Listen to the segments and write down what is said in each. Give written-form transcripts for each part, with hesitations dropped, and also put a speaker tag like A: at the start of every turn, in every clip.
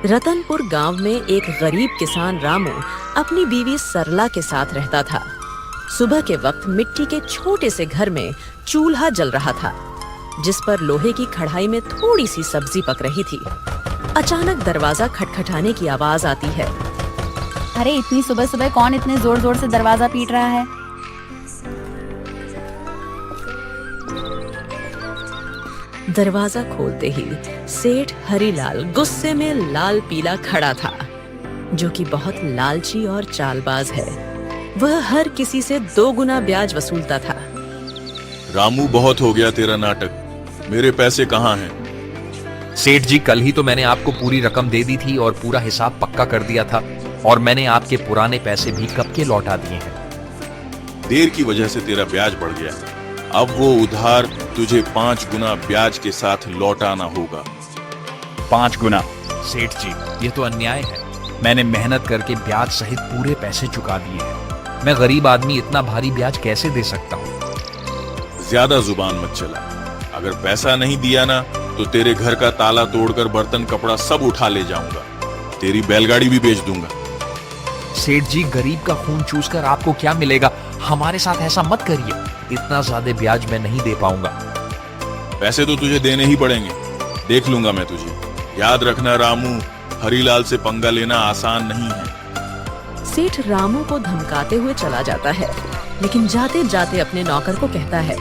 A: रतनपुर गांव में एक गरीब किसान रामू अपनी बीवी सरला के साथ रहता था। सुबह के वक्त मिट्टी के छोटे से घर में चूल्हा जल रहा था, जिस पर लोहे की कढ़ाई में थोड़ी सी सब्जी पक रही थी। अचानक दरवाजा खटखटाने की आवाज आती है।
B: अरे इतनी सुबह सुबह कौन इतने जोर जोर से दरवाजा पीट रहा है?
A: दरवाजा खोलते ही सेठ हरीलाल गुस्से में लाल पीला खड़ा था, जो कि बहुत लालची और चालबाज है। वह हर किसी से 2 गुना ब्याज वसूलता था।
C: रामू, बहुत हो गया तेरा नाटक। मेरे पैसे कहाँ हैं?
D: सेठ जी, कल ही तो मैंने आपको पूरी रकम दे दी थी और पूरा हिसाब पक्का कर दिया था, और मैंने आपके पुराने पैसे भी कब के लौटा दिए हैं।
C: देर की वजह से तेरा ब्याज बढ़ गया। अब वो उधार तुझे 5 गुना ब्याज के साथ लौटाना होगा।
D: 5 गुना? सेठ जी, ये तो अन्याय है। मैंने मेहनत करके ब्याज सहित पूरे पैसे चुका दिए हैं। मैं गरीब आदमी इतना भारी ब्याज कैसे दे सकता हूँ?
C: ज्यादा जुबान मत चला। अगर पैसा नहीं दिया ना, तो तेरे घर का ताला तोड़कर बर्तन कपड़ा सब उठा ले जाऊंगा। तेरी बैलगाड़ी भी बेच दूंगा।
D: सेठ जी, गरीब का खून चूसकर आपको क्या मिलेगा? हमारे साथ ऐसा मत करिए। इतना ज्यादा ब्याज मैं नहीं दे पाऊंगा।
C: पैसे तो तुझे देने ही पड़ेंगे। देख लूंगा मैं तुझे। याद रखना रामू, हरीलाल से पंगा लेना आसान नहीं है।
A: सेठ रामू को धमकाते हुए चला जाता है, लेकिन जाते जाते अपने नौकर को कहता है,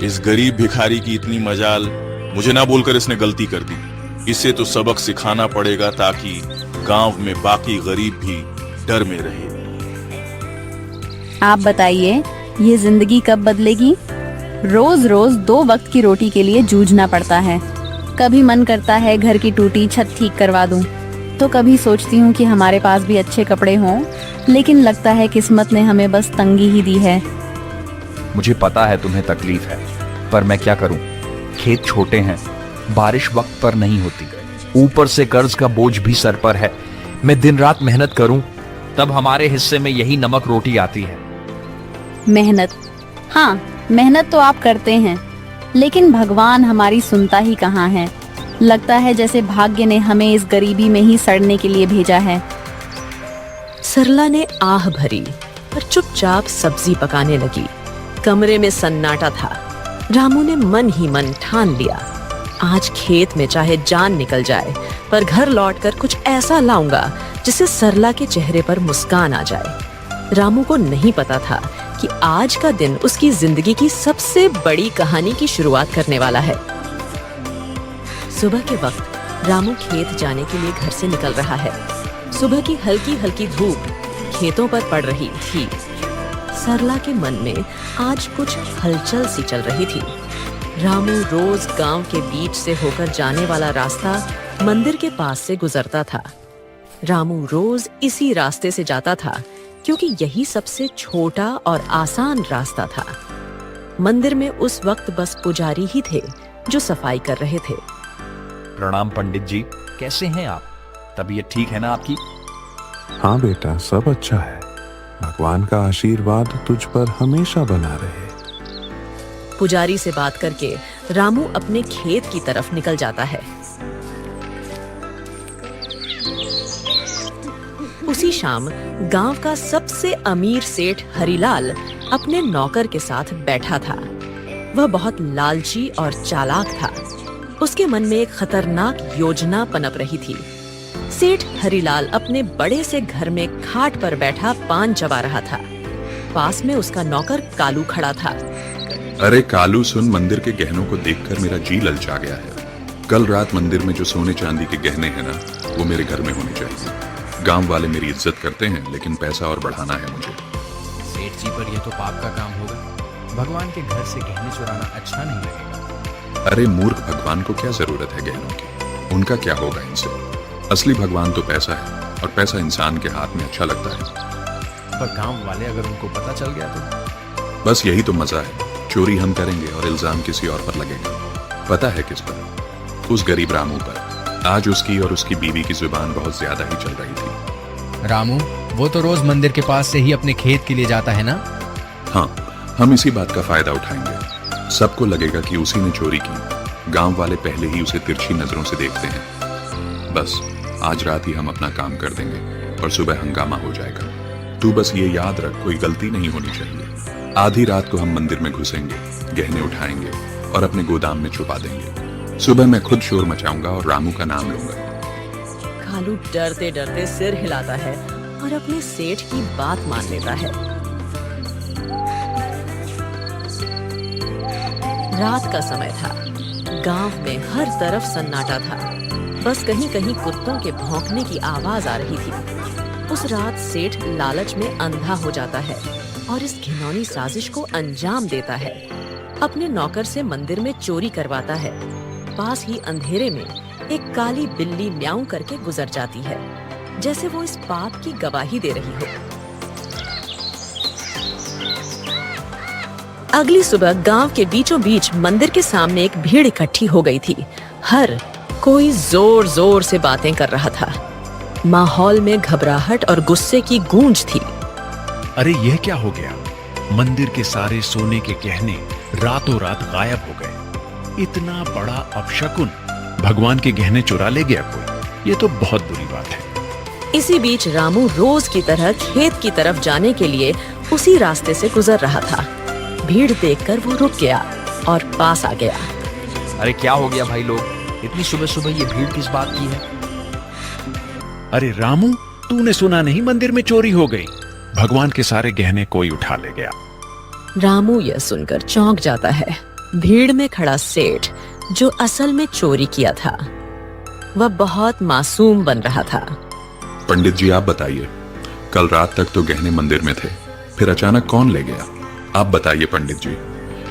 C: इस गरीब भिखारी की इतनी मजाल, मुझे ना बोलकर इसने गलती कर दी। इसे तो सबक सिखाना पड़ेगा, ताकि गांव में बाकी गरीब भी डर में रहे।
B: आप बताइए, ये जिंदगी कब बदलेगी? रोज रोज 2 वक्त की रोटी के लिए जूझना पड़ता है। कभी मन करता है घर की टूटी छत ठीक करवा दूं, तो कभी सोचती हूँ कि हमारे पास भी अच्छे कपड़े हों, लेकिन लगता है किस्मत ने हमें बस तंगी ही दी है।
D: मुझे पता है तुम्हें तकलीफ है, पर मैं क्या करूं? खेत छोटे हैं, बारिश वक्त पर नहीं होती, ऊपर से कर्ज का बोझ भी सर पर है। मैं दिन रात मेहनत करूं, तब हमारे हिस्से में यही नमक रोटी आती है।
B: मेहनत? हाँ, मेहनत तो आप करते हैं, लेकिन भगवान हमारी सुनता ही कहाँ है। लगता है जैसे भाग्य ने हमें इस गरीबी में ही सड़ने के लिए भेजा है।
A: सरला ने आह भरी और चुपचाप सब्जी पकाने लगी। कमरे में सन्नाटा था। रामू ने मन ही मन ठान लिया, आज खेत में चाहे जान निकल जाए, पर घर लौटकर कुछ ऐसा लाऊंगा जिससे सरला के चेहरे पर मुस्कान आ जाए। रामू को नहीं पता था कि आज का दिन उसकी जिंदगी की सबसे बड़ी कहानी की शुरुआत करने वाला है। सुबह के वक्त रामू खेत जाने के लिए घर से निकल रहा है। सुबह की हल्की हल्की धूप खेतों पर पड़ रही थी। सरला के मन में आज कुछ हलचल सी चल रही थी। रामू रोज गांव के बीच से होकर जाने वाला रास्ता मंदिर के पास से गुजरता था। रामू रोज इसी रास्ते से जाता था, क्योंकि यही सबसे छोटा और आसान रास्ता था। मंदिर में उस वक्त बस पुजारी ही थे जो सफाई कर रहे थे।
D: प्रणाम पंडित जी, कैसे हैं आप? तबीयत ठीक है ना आपकी?
E: हाँ बेटा, सब अच्छा है। भगवान का आशीर्वाद तुझ पर हमेशा बना रहे।
A: पुजारी से बात करके रामू अपने खेत की तरफ निकल जाता है। उसी शाम गांव का सबसे अमीर सेठ हरीलाल अपने नौकर के साथ बैठा था। वह बहुत लालची और चालाक था। उसके मन में एक खतरनाक योजना पनप रही थी। सेठ हरीलाल अपने बड़े से घर में खाट पर बैठा पान चबा रहा था। पास में उसका नौकर कालू खड़ा था।
F: अरे कालू सुन, मंदिर के गहनों को देखकर मेरा जी ललचा गया है। कल रात मंदिर में जो सोने चांदी के गहने हैं ना, वो मेरे घर में होने चाहिए। गांव वाले मेरी इज्जत करते हैं, लेकिन पैसा और बढ़ाना है मुझे।
D: सेठ जी, पर यह तो पाप का काम होगा। भगवान के घर से गहने चुराना अच्छा नहीं लगेगा।
F: अरे मूर्ख, भगवान को क्या जरूरत है गहनों की? उनका क्या होगा इनसे? असली भगवान तो पैसा है, और पैसा इंसान के हाथ में अच्छा लगता है।
D: पर गांव वाले अगर उनको पता चल गया तो?
F: बस यही तो मजा है। चोरी हम करेंगे और इल्जाम किसी और पर लगेगा। पता है किस पर? उस गरीब रामू पर। आज उसकी और उसकी बीवी की जुबान बहुत ज्यादा ही चल रही थी।
G: रामू, वो तो रोज मंदिर के पास से ही अपने खेत के लिए जाता है ना?
F: हाँ, हम इसी बात का फायदा उठाएंगे। सबको लगेगा कि उसी ने चोरी की। गांव वाले पहले ही उसे तिरछी नजरों से देखते हैं। बस आज रात ही हम अपना काम कर देंगे और सुबह हंगामा हो जाएगा। तू बस ये याद रख, कोई गलती नहीं होनी चाहिए। आधी रात को हम मंदिर में घुसेंगे, गहने उठाएंगे और अपने गोदाम में छुपा देंगे। सुबह मैं खुद शोर मचाऊंगा और रामू का नाम लूंगा।
A: कालू डरते डरते सिर हिलाता है और अपने सेठ की बात मान लेता है। रात का समय था। गांव में हर तरफ सन्नाटा था। बस कहीं कहीं कुत्तों के भौंकने की आवाज आ रही थी। उस रात सेठ लालच में अंधा हो जाता है और इस घिनौनी साजिश को अंजाम देता है। अपने नौकर से मंदिर में चोरी करवाता है। पास ही अंधेरे में एक काली बिल्ली म्याऊं करके गुजर जाती है, जैसे वो इस पाप की गवाही दे रही हो। अगली सुबह गांव के बीचों बीच मंदिर के सामने एक भीड़ इकट्ठी हो गई थी। हर कोई जोर जोर से बातें कर रहा था। माहौल में घबराहट और गुस्से की गूंज थी।
H: अरे यह क्या हो गया? मंदिर के सारे सोने के गहने रातों रात गायब हो गए। इतना बड़ा अपशकुन, भगवान के गहने चुरा ले गया कोई। ये तो बहुत बुरी बात है।
A: इसी बीच रामू रोज की तरह खेत की तरफ जाने के लिए उसी रास्ते से गुजर रहा था। भीड़ देखकर वो रुक गया और पास आ गया।
D: अरे क्या हो गया भाई लोग, इतनी सुबह सुबह ये भीड़ किस बात की है?
H: अरे रामू, तूने सुना नहीं मंदिर में चोरी हो गई? भगवान के सारे गहने कोई उठा ले गया।
A: रामू यह सुनकर चौंक जाता है। भीड़ में खड़ा सेठ, जो असल में चोरी किया था, वह बहुत मासूम बन रहा था।
F: पंडित जी आप बताइए, कल रात तक तो गहने मंदिर में थे, फिर अचानक कौन ले गया? आप बताइए पंडित जी,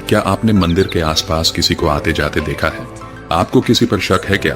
F: क्या आपने मंदिर के आसपास किसी को आते जाते देखा है? आपको किसी पर शक है क्या?